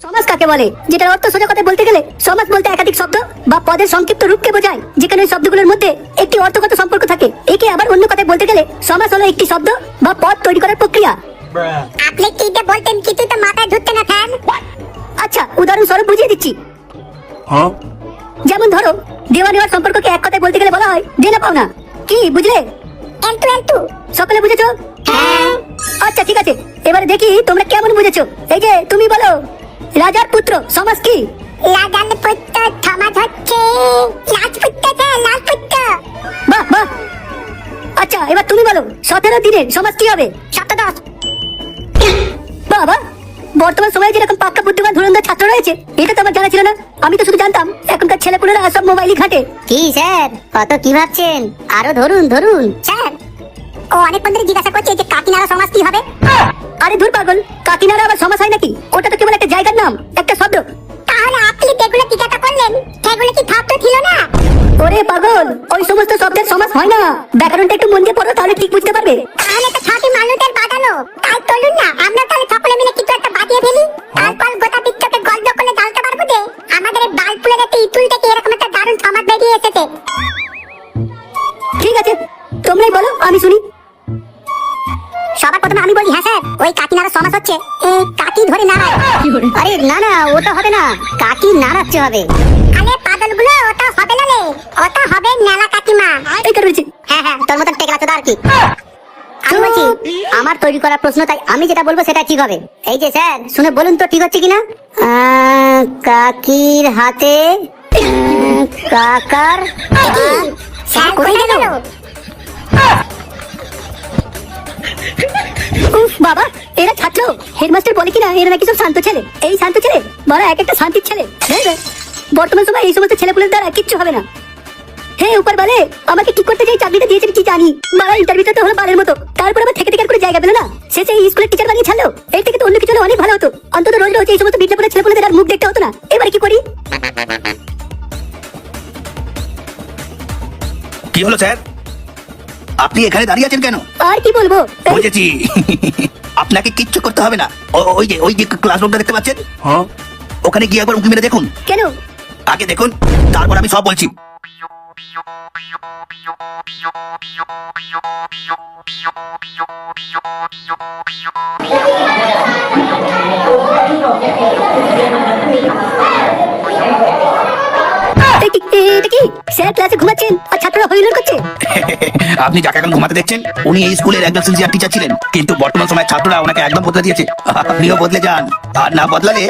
সমাজ কাকে বলে? যেটার অর্থ সোজা কথা বলতে গেলে সমাজ বলতে একাধিক শব্দ বা পদের সংক্ষিপ্ত রূপকে বোঝায়, যেখানে ওই শব্দগুলোর মধ্যে একটি অর্থগত সম্পর্ক থাকে। একে আবার অন্য কথায় বলতে গেলে সমাজ হলো একটি শব্দ বা পদ তৈরি করার প্রক্রিয়া। আপনি কিটা বলতেন কিন্তু তো মাথায় ঢুকতে না ফ্যান। আচ্ছা, উদাহরণস্বরূপ বুঝিয়ে দিচ্ছি। যেমন ধরো, দেওয়া নেওয়ার সম্পর্ককে এক কথায় বলতে গেলে বলা হয় দেনা পাওনা। কি বুঝলে? এন্টু এন্টু। সকলে বুঝেছো? হ্যাঁ। আচ্ছা ঠিক আছে, এবারে দেখি তোমরা কেমন বুঝেছো। এই যে তুমি বলো, রাজার পুত্র সমাজ কি? লাগান পুত্র সমাজ হচ্ছে রাজপুত্র স্যার, রাজপুত্র। বাহ বাহ। আচ্ছা এবার তুমি বলো, 17 দিনের সমাজ কি হবে? 17। বাবা, বর্তমান সময়ে যেরকম পাক্কা বুদ্ধিমান ধুরন্ধর ছাত্র রয়েছে, এটা তো আমার জানা ছিল না। আমি তো শুধু জানতাম এখনকার ছেলেপুলেরা সব মোবাইলই ঘাটে। কি স্যার, কত কি ভাবছেন? আরো ধরুন ধরুন। স্যার, ও অনেকক্ষণ ধরে জিজ্ঞাসা করছে যে কাকিনাড়া সমাজ কি হবে। আরে ধুর পাগল, কাকিনাড়া আবার সমাজ হয় নাকি? ওটা তো কেবল একটা জায়গার নাম, একটা শব্দ। তাহলে আপনি যেগুলো জিজ্ঞাসা করলেন সেগুলো কি শব্দ ছিল না? ওরে পাগল, ওই সমস্ত শব্দের সমাজ হয় না। ব্যাকরণটা একটু মন দিয়ে পড়ো, তাহলে ঠিক বুঝতে পারবে। তাহলে তো ছটি মানুষের বাজানো। তাই চলুন না আমরা তাহলে সকলে মিলে কিছু একটা বাজিয়ে ফেলি। তারপর গোটা বিশ্বকে গল্প করে জানতে পারবো যে আমাদের এই বালপুলের একটা ইতুল থেকে এরকম একটা দারুণ সমাজ বেরিয়ে এসেছে। ঠিক আছে, তোমরাই বলো, আমি শুনি। সবার প্রথমে আমি বলি, হ্যাঁ স্যার, ওই কাকিনাড়া সমাজ হচ্ছে কাকি ধরে নাড়ায়। আরে না না, ওটা হবে না, কাকি নাড়াচ্ছে হবে। আরে পাগলগুলো, ওটা হবে না রে, ওটা হবে নেলা কাকিমা। এই করেছি। হ্যাঁ হ্যাঁ, তোর মতন টেকলা চোদা আর কি। আমি বলছি, আমার তৈরি করা প্রশ্ন, তাই আমি যেটা বলবো সেটা ঠিক হবে। এই যে স্যার, শুনে বলুন তো ঠিক হচ্ছে কিনা। কাকির হাতে কাকার। স্যার কই গেল? উফ বাবা, এরা ছাত্র। হেডমাস্টার বলে কিনা এরা নাকি সব শান্ত ছেলে। এই শান্ত ছেলে বড় এক একটা শান্তির ছেলে। বর্তমান সময় এই সমস্ত ছেলেপুলের দ্বারা কিচ্ছু হবে না। হে উপর বলে, আমাকে কি করতে চাই চাকরিটা দিয়েছেন কি জানি। বাবা ইন্টারভিউতে তো হলো বারের মতো, তারপর আবার থেকে থেকে করে জায়গা পেলো না। শেষে এই স্কুলের টিচার বানিয়ে ছাড়লো। এর থেকে তো অন্য কিছু হলে অনেক ভালো হতো। অন্তত রোজ রোজ এই সমস্ত বিজ্ঞাপনের ছেলেপুলেদের আর মুখ দেখতে হতো না। এবার কি করি? কি হলো স্যার, আপনি এখানে দাঁড়িয়ে আছেন কেন? আর কি বলবো? বুঝেছি, আপনাকে কিচ্ছু করতে হবে না। ওই যে ক্লাসরুমটা দেখতে পাচ্ছেন, ওখানে গিয়ে একবার উঁকি মেরে দেখুন। কেন? আগে দেখুন, তারপর আমি সব বলছি। এটা কি স্যার ক্লাসে ঘুমাচ্ছেন আর ছাত্ররা হইলন করছে? আপনি যাকে এখন ঘুমাতে দেখছেন, উনি এই স্কুলের একজন সিনসিয়ার টিচার ছিলেন, কিন্তু বর্তমান সময় ছাত্ররা ওনাকে একদম বদলে দিয়েছে। আপনিও বদলে যান, আর না বদলালে